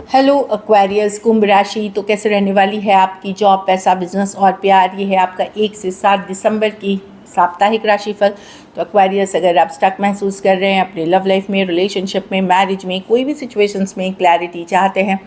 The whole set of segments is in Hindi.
हेलो एक्वेरियस, कुंभ राशि। तो कैसे रहने वाली है आपकी जॉब, पैसा, बिजनेस और प्यार। ये है आपका 1 से 7 दिसंबर की साप्ताहिक राशिफल। तो एक्वेरियस, अगर आप स्टक महसूस कर रहे हैं अपने लव लाइफ में, रिलेशनशिप में, मैरिज में, कोई भी सिचुएशंस में क्लैरिटी चाहते हैं,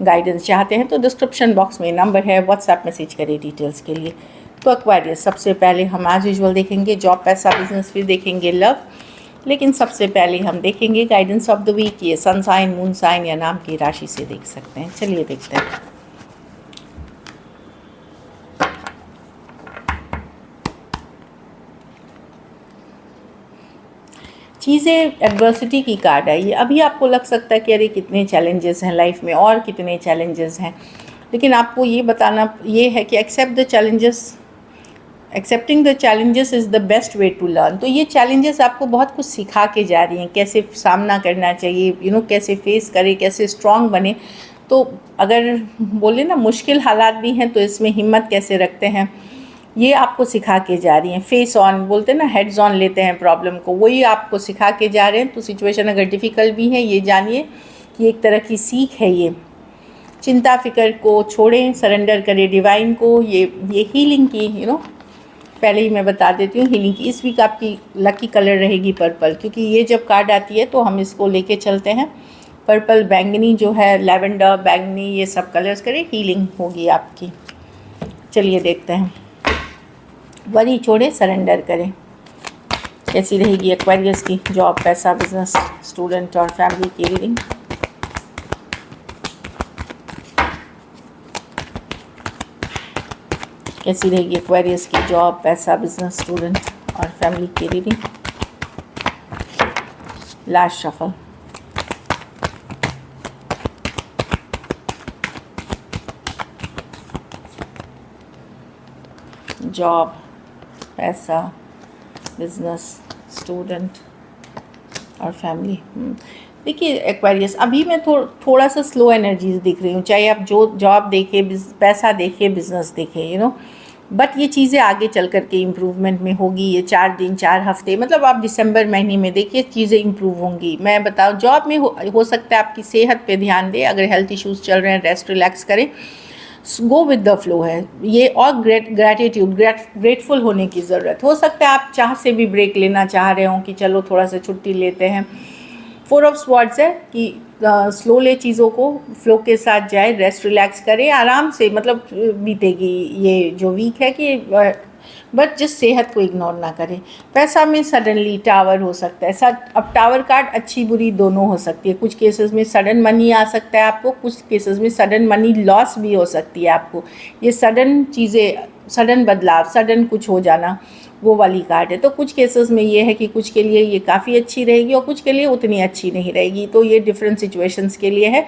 गाइडेंस चाहते हैं, तो डिस्क्रिप्शन बॉक्स में नंबर है, व्हाट्सएप मैसेज करें डिटेल्स के लिए। तो एक्वेरियस, सबसे पहले हम आज यूजुअल देखेंगे जॉब, पैसा, बिजनेस, फिर देखेंगे लव। लेकिन सबसे पहले हम देखेंगे गाइडेंस ऑफ द वीक। ये सन साइन, मून साइन या नाम की राशि से देख सकते हैं। चलिए देखते हैं। चीज़ें एडवर्सिटी की कार्ड है ये। अभी आपको लग सकता है कि अरे कितने चैलेंजेस हैं लाइफ में और कितने चैलेंजेस हैं, लेकिन आपको ये बताना ये है कि except the challenges, accepting the challenges is the best way to learn. तो ये चैलेंजेस आपको बहुत कुछ सिखा के जा रही हैं, कैसे सामना करना चाहिए, कैसे फेस करें, कैसे स्ट्रांग बने। तो अगर बोले ना मुश्किल हालात भी हैं तो इसमें हिम्मत कैसे रखते हैं, ये आपको सिखा के जा रही हैं। फेस ऑन बोलते हैं ना, हेड्स ऑन लेते हैं प्रॉब्लम को, वही आपको सिखा के जा रहे हैं। तो सिचुएशन अगर डिफ़िकल्ट भी है, ये जानिए कि एक तरह की सीख है ये। चिंता फिक्र को छोड़ें, सरेंडर करें डिवाइन को। ये हीलिंग की पहले ही मैं बता देती हूँ हीलिंग की। इस वीक आपकी लकी कलर रहेगी पर्पल, क्योंकि ये जब कार्ड आती है तो हम इसको लेके चलते हैं। पर्पल, बैंगनी जो है, लैवेंडर, बैंगनी, ये सब कलर्स करें, हीलिंग होगी आपकी। चलिए देखते हैं। वरी छोड़े, सरेंडर करें। कैसी रहेगी एक्वेरियस की जॉब, पैसा, बिजनेस, स्टूडेंट और फैमिली की रीडिंग। कैसी रहेगी एक्वेरियस की जॉब, पैसा, बिजनेस, स्टूडेंट और फैमिली की रीडिंग। Last shuffle. जॉब, पैसा, बिजनेस, स्टूडेंट और फैमिली। देखिए एक्वेरियस, अभी मैं थोड़ा सा स्लो एनर्जीज दिख रही हूँ, चाहे आप जो जॉब देखें, पैसा देखें, बिजनेस देखें, बट ये चीज़ें आगे चल कर के इम्प्रूवमेंट में होगी। ये 4 दिन 4 हफ्ते, मतलब आप दिसंबर महीने में देखिए चीज़ें इम्प्रूव होंगी। मैं बताऊँ, जॉब में हो सकता है आपकी सेहत पे ध्यान दें। अगर हेल्थ इश्यूज़ चल रहे हैं, रेस्ट रिलैक्स करें, गो विद द फ्लो है ये। और ग्रेटफुल होने की ज़रूरत। हो सकता है आप चाह से भी ब्रेक लेना चाह रहे हो कि चलो थोड़ा सा छुट्टी लेते हैं। 4 ऑफ स्वॉर्ड्स है कि स्लो ले चीज़ों को, फ्लो के साथ जाए, रेस्ट रिलैक्स करें, आराम से, मतलब बीतेगी ये जो वीक है कि बट जिस सेहत को इग्नोर ना करें। पैसा में सडनली टावर हो सकता है। अब टावर कार्ड अच्छी बुरी दोनों हो सकती है। कुछ केसेस में सडन मनी आ सकता है आपको, कुछ केसेस में सडन मनी लॉस भी हो सकती है आपको। ये सडन चीज़ें, सडन बदलाव, सडन कुछ हो जाना, वो वाली कार्ड है। तो कुछ केसेस में ये है कि कुछ के लिए ये काफ़ी अच्छी रहेगी और कुछ के लिए उतनी अच्छी नहीं रहेगी। तो ये डिफरेंट सिचुएशंस के लिए है।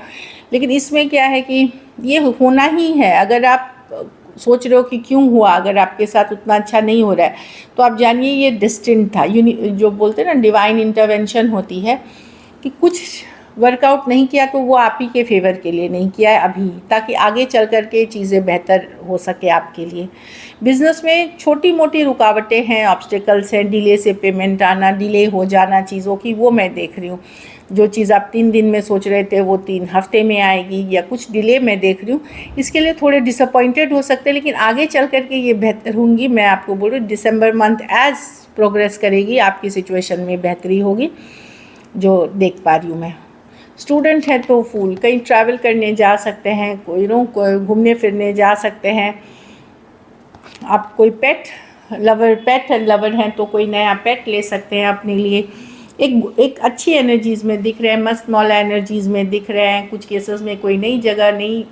लेकिन इसमें क्या है कि ये होना ही है। अगर आप सोच रहे हो कि क्यों हुआ, अगर आपके साथ उतना अच्छा नहीं हो रहा है, तो आप जानिए ये डिस्टिंट था। जो बोलते हैं ना, डिवाइन इंटरवेंशन होती है कि कुछ वर्कआउट नहीं किया तो वो आप ही के फेवर के लिए नहीं किया है अभी, ताकि आगे चल कर के चीज़ें बेहतर हो सके आपके लिए। बिज़नेस में छोटी मोटी रुकावटें हैं, ऑब्स्टिकल्स हैं, डिले से पेमेंट आना, डिले हो जाना चीज़ों की, वो मैं देख रही हूँ। जो चीज़ आप 3 दिन में सोच रहे थे वो 3 हफ्ते में आएगी, या कुछ डिले मैं देख रही हूँ। इसके लिए थोड़े डिसअपॉइंटेड हो सकते हैं, लेकिन आगे चल कर के ये बेहतर होंगी। मैं आपको बोल रही हूँ, दिसंबर मंथ एज प्रोग्रेस करेगी आपकी सिचुएशन में बेहतरी होगी, जो देख पा रही हूँ मैं। स्टूडेंट है तो फूल, कहीं ट्रैवल करने जा सकते हैं, कोई घूमने फिरने जा सकते हैं। आप कोई पेट लवर हैं तो कोई नया पेट ले सकते हैं अपने लिए। एक अच्छी एनर्जीज़ में दिख रहे हैं, मस्त मौला एनर्जीज़ में दिख रहे हैं। कुछ केसेस में कोई नई जगह, नई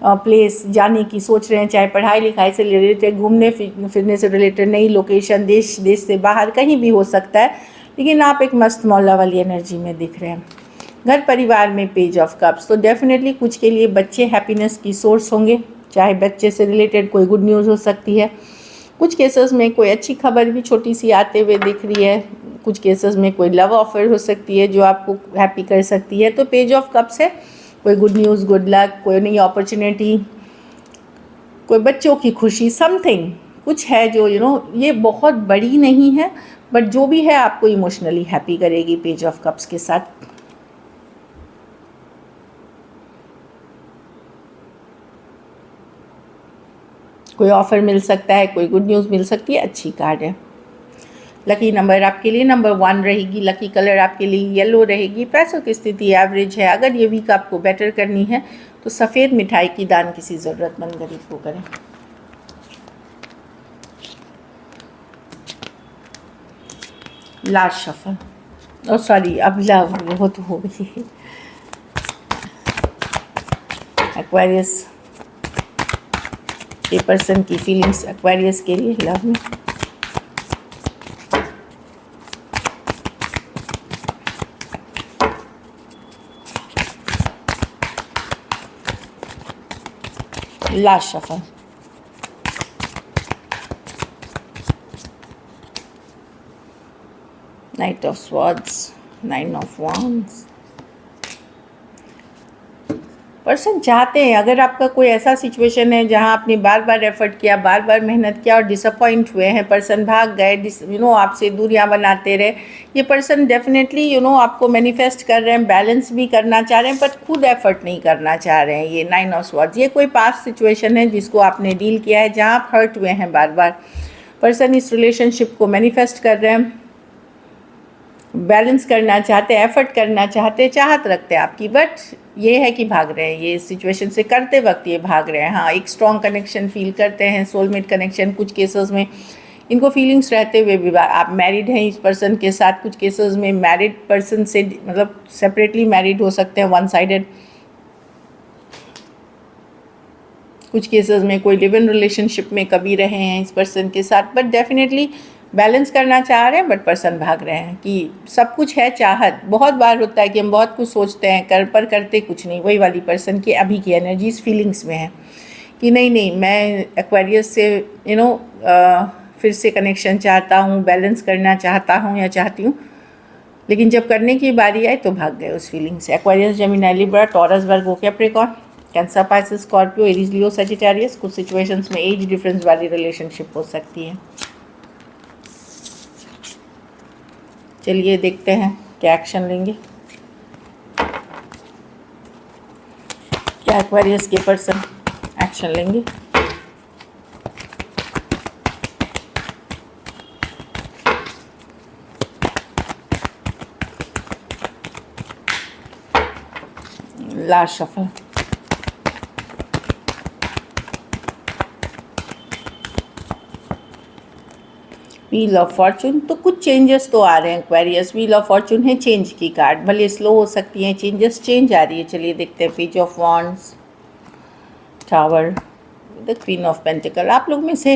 प्लेस जाने की सोच रहे हैं, चाहे पढ़ाई लिखाई से रिलेटेड, घूमने फिरने से रिलेटेड, नई लोकेशन, देश से बाहर कहीं भी हो सकता है। लेकिन आप एक मस्त मौला वाली एनर्जी में दिख रहे हैं। घर परिवार में पेज ऑफ कप्स, तो डेफिनेटली कुछ के लिए बच्चे हैप्पीनेस की सोर्स होंगे, चाहे बच्चे से रिलेटेड कोई गुड न्यूज़ हो सकती है। कुछ केसेस में कोई अच्छी खबर भी छोटी सी आते हुए दिख रही है। कुछ केसेस में कोई लव ऑफर हो सकती है जो आपको हैप्पी कर सकती है। तो पेज ऑफ कप्स है, कोई गुड न्यूज़, गुड लक, कोई नई अपॉर्चुनिटी, कोई बच्चों की खुशी, समथिंग कुछ है जो ये बहुत बड़ी नहीं है, बट जो भी है आपको इमोशनली हैप्पी करेगी पेज ऑफ कप्स के साथ। कोई ऑफ़र मिल सकता है, कोई गुड न्यूज़ मिल सकती है, अच्छी कार्ड है। लकी नंबर आपके लिए नंबर 1 रहेगी। लकी कलर आपके लिए येलो रहेगी। पैसों की स्थिति एवरेज है। अगर ये वीक आपको बेटर करनी है तो सफ़ेद मिठाई की दान किसी ज़रूरतमंद गरीब को करें। लास्ट शफल, ओ सॉरी, अब लव वो तो हो गई। एक्वेरियस, ये पर्सन की फीलिंग्स एक्वेरियस के लिए लव में। Last shuffle, night of swords, 9 of wands. Person चाहते हैं, अगर आपका कोई ऐसा सिचुएशन है जहां आपने बार बार एफर्ट किया, बार बार मेहनत किया और डिसअपॉइंट हुए हैं, पर्सन भाग गए, आपसे दूरियां बनाते रहे, ये पर्सन डेफिनेटली आपको मैनिफेस्ट कर रहे हैं, बैलेंस भी करना चाह रहे हैं, पर खुद एफर्ट नहीं करना चाह रहे हैं। ये 9 ऑफ स्वॉर्ड्स, ये कोई पास्ट सिचुएशन है जिसको आपने डील किया है, जहाँ आप हर्ट हुए हैं बार बार। पर्सन इस रिलेशनशिप को मैनिफेस्ट कर रहे हैं, बैलेंस करना चाहते हैं, एफर्ट करना चाहते हैं, चाहत रखते हैं आपकी, बट ये है कि भाग रहे हैं। ये सिचुएशन से करते वक्त ये भाग रहे हैं। हाँ, एक स्ट्रॉन्ग कनेक्शन फील करते हैं, सोलमेट कनेक्शन। कुछ केसेस में इनको फीलिंग्स रहते हुए भी आप मैरिड हैं इस पर्सन के साथ। कुछ केसेस में मैरिड पर्सन से मतलब सेपरेटली मैरिड हो सकते हैं, वन साइडेड। कुछ केसेस में कोई लिव इन रिलेशनशिप में कभी रहे हैं इस पर्सन के साथ, बट डेफिनेटली बैलेंस करना चाह रहे हैं, बट पर्सन भाग रहे हैं कि सब कुछ है चाहत। बहुत बार होता है कि हम बहुत कुछ सोचते हैं पर करते कुछ नहीं। वही वाली पर्सन की अभी की एनर्जीज फीलिंग्स में है कि नहीं मैं एक्वेरियस से फिर से कनेक्शन चाहता हूँ, बैलेंस करना चाहता हूँ या चाहती हूँ, लेकिन जब करने की बारी आई तो भाग गए उस फीलिंग से। Aquarius, Gemini, Libra, Taurus, Virgo, Capricorn, Cancer, Pisces, Scorpio, Aries, Leo, Sagittarius. कुछ सिचुएशंस में एज डिफरेंस वाली रिलेशनशिप हो सकती है। चलिए देखते हैं क्या एक्शन लेंगे, क्या एक्वेरियस के पर्सन एक्शन लेंगे। Last shuffle, wheel of Fortune. तो कुछ चेंजेस तो आ रहे हैं एक्वेरियस। व्हील ऑफ फॉर्चून है चेंज की कार्ड, भले स्लो हो सकती हैं चेंजेस, चेंज आ रही है। चलिए देखते हैं। Page of wands, tower, the queen of pentacle. आप लोग में से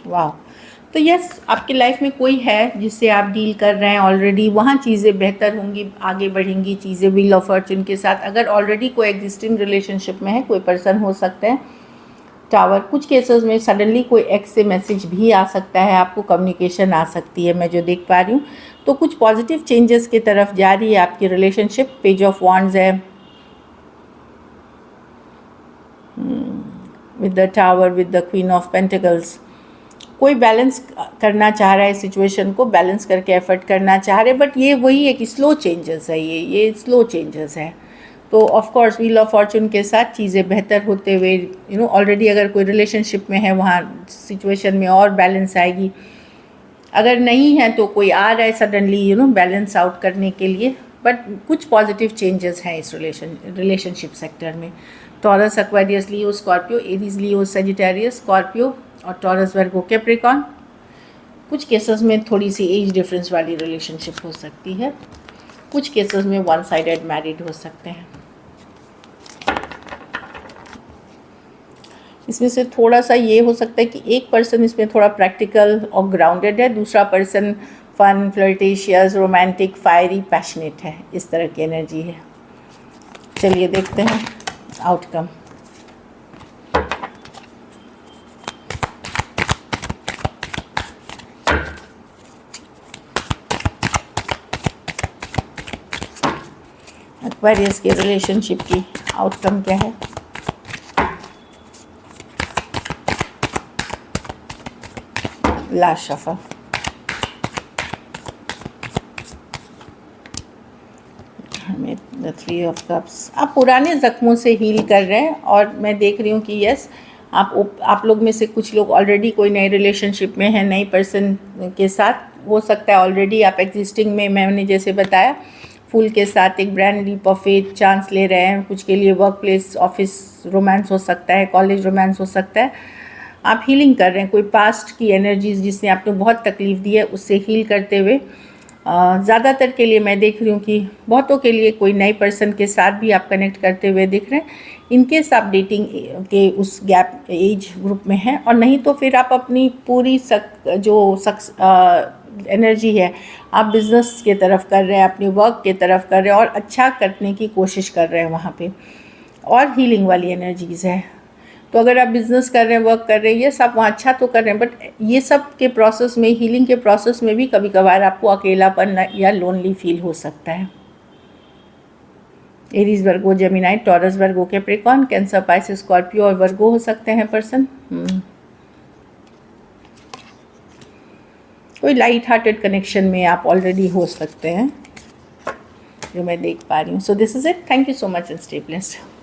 वाह, तो यस, आपकी लाइफ में कोई है जिससे आप डील कर रहे हैं ऑलरेडी, वहाँ चीज़ें बेहतर होंगी, आगे बढ़ेंगी चीज़ें व्हील ऑफ फॉर्चून के साथ। अगर ऑलरेडी कोई एग्जिस्टिंग रिलेशनशिप में है, कोई पर्सन हो सकते हैं। टावर, कुछ केसेस में सडनली कोई एक्स से मैसेज भी आ सकता है, आपको कम्युनिकेशन आ सकती है, मैं जो देख पा रही हूँ। तो कुछ पॉजिटिव चेंजेस की तरफ जा रही है आपकी रिलेशनशिप। पेज ऑफ वॉन्ड्स है with the tower, with the queen of pentacles. कोई बैलेंस करना चाह रहा है सिचुएशन को, बैलेंस करके एफर्ट करना चाह रहे हैं, बट ये वही है कि स्लो चेंजेस है, ये स्लो चेंजेस है। तो of course wheel of Fortune के साथ चीज़ें बेहतर होते हुए ऑलरेडी अगर कोई रिलेशनशिप में है वहाँ सिचुएशन में और बैलेंस आएगी। अगर नहीं है तो कोई आ रहा है सडनली बैलेंस आउट करने के लिए, बट कुछ पॉजिटिव चेंजेस हैं इस रिलेशनशिप सेक्टर में। टॉरस, एक्वेरियस, लियो, Scorpio, Aries, Leo, Sagittarius, Scorpio और टॉरस, वर्गो, कैप्रिकॉर्न। कुछ केसेस में थोड़ी सी एज डिफरेंस वाली रिलेशनशिप हो सकती है। कुछ केसेस में वन साइडेड मैरिड हो सकते हैं। इसमें से थोड़ा सा ये हो सकता है कि एक पर्सन इसमें थोड़ा प्रैक्टिकल और ग्राउंडेड है, दूसरा person fun, flirtatious, romantic, fiery, passionate है। इस तरह की एनर्जी है। चलिए देखते हैं आउटकम। एक्वेरियस के रिलेशनशिप की आउटकम क्या है? लास्ट शफल, हमें द 3 ऑफ कप्स। आप पुराने ज़ख्मों से हील कर रहे हैं और मैं देख रही हूँ कि यस आप लोग में से कुछ लोग ऑलरेडी कोई नए रिलेशनशिप में हैं, नई पर्सन के साथ हो सकता है। ऑलरेडी आप एग्जिस्टिंग में, मैंने जैसे बताया, फूल के साथ एक brand leap of faith chance ले रहे हैं। कुछ के लिए वर्क प्लेस, ऑफिस रोमांस हो सकता है, कॉलेज रोमांस हो सकता है। आप हीलिंग कर रहे हैं कोई पास्ट की एनर्जीज जिसने आपको बहुत तकलीफ़ दी है, उससे हील करते हुए। ज़्यादातर के लिए मैं देख रही हूँ कि बहुतों के लिए कोई नए पर्सन के साथ भी आप कनेक्ट करते हुए दिख रहे हैं। इनकेस आप डेटिंग के उस गैप एज ग्रुप में हैं, और नहीं तो फिर आप अपनी पूरी एनर्जी है आप बिज़नेस के तरफ कर रहे हैं, अपनी वर्क के तरफ कर रहे हैं और अच्छा करने की कोशिश कर रहे हैं वहाँ पे, और हीलिंग वाली एनर्जीज़ है। तो अगर आप बिज़नेस कर रहे हैं, वर्क कर रहे हैं, ये सब वहाँ अच्छा तो कर रहे हैं, बट ये सब के प्रोसेस में, हीलिंग के प्रोसेस में भी कभी कभार आपको अकेलापन या लोनली फील हो सकता है। एरीज, वर्गो, Gemini, taurus, Virgo, Capricorn, Cancer, Pisces, Scorpio और वर्गो हो सकते हैं पर्सन। कोई लाइट हार्टेड कनेक्शन में आप ऑलरेडी हो सकते हैं, जो मैं देख पा रही हूँ। So this is it. Thank you so much and stay blessed.